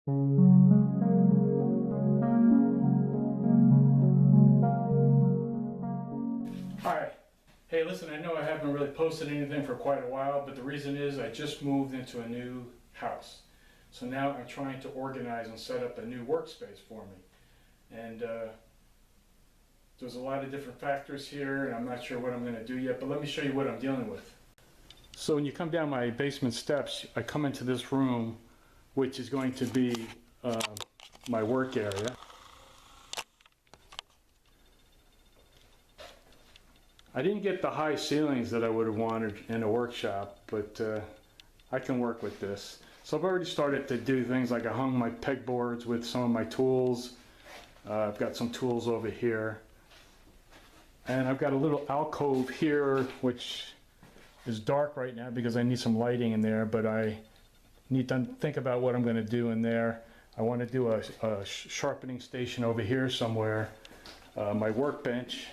Hi. Hey, listen, I know I haven't really posted anything for quite a while, but the reason is I just moved into a new house. So now I'm trying to organize and set up a new workspace for me. And there's a lot of different factors here, and I'm not sure what I'm going to do yet, but let me show you what I'm dealing with. So when you come down my basement steps, I come into this room, which is going to be my work area. I didn't get the high ceilings that I would have wanted in a workshop, but I can work with this. So I've already started to do things like I hung my pegboards with some of my tools. I've got some tools over here. And I've got a little alcove here, which is dark right now because I need some lighting in there, but I need to think about what I'm going to do in there. I want to do a sharpening station over here somewhere. My workbench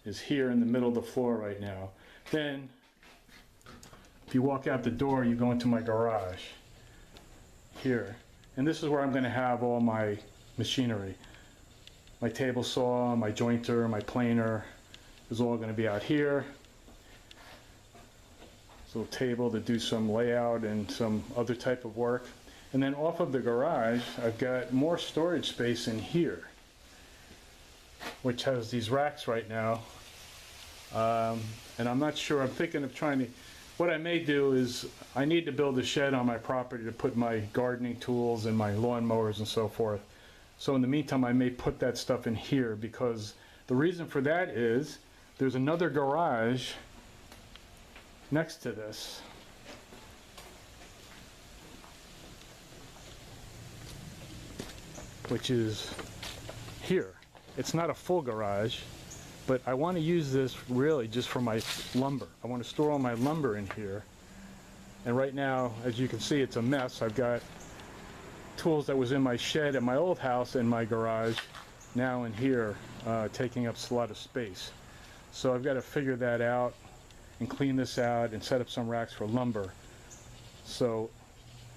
is here in the middle of the floor right now. Then, if you walk out the door, you go into my garage here. And this is where I'm going to have all my machinery. My table saw, my jointer, my planer is all going to be out here. This little table to do some layout and some other type of work. And then off of the garage, I've got more storage space in here, which has these racks right now. And I'm not sure, I'm thinking of trying to, what I may do is, I need to build a shed on my property to put my gardening tools and my lawn mowers and so forth. So in the meantime, I may put that stuff in here, because the reason for that is, there's another garage next to this. Which is here. It's not a full garage, but I want to use this really just for my lumber. I want to store all my lumber in here. And right now, as you can see, it's a mess. I've got tools that was in my shed at my old house in my garage, now in here, taking up a lot of space. So I've got to figure that out and clean this out and set up some racks for lumber. So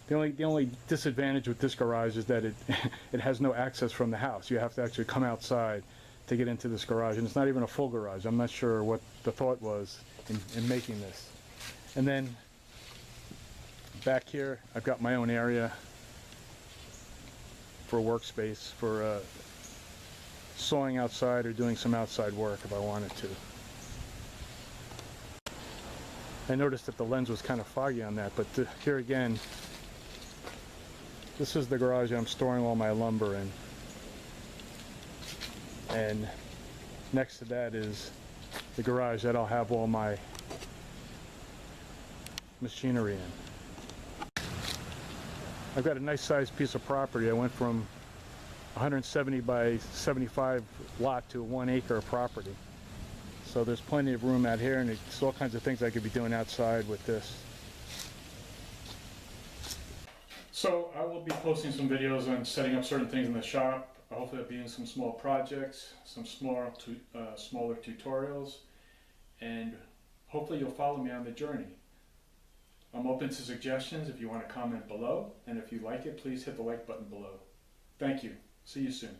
the only disadvantage with this garage is that it has no access from the house. You have to actually come outside to get into this garage, and it's not even a full garage. I'm not sure what the thought was in making this. And then back here, I've got my own area for workspace, for sawing outside or doing some outside work if I wanted to. I noticed that the lens was kind of foggy on that, but here again, this is the garage I'm storing all my lumber in. And next to that is the garage that I'll have all my machinery in. I've got a nice sized piece of property. I went from 170 by 75 lot to a 1 acre property. So there's plenty of room out here, and there's all kinds of things I could be doing outside with this. So I will be posting some videos on setting up certain things in the shop. Hopefully I'll be in some small projects, some smaller tutorials, and hopefully you'll follow me on the journey. I'm open to suggestions if you want to comment below, and if you like it, please hit the like button below. Thank you. See you soon.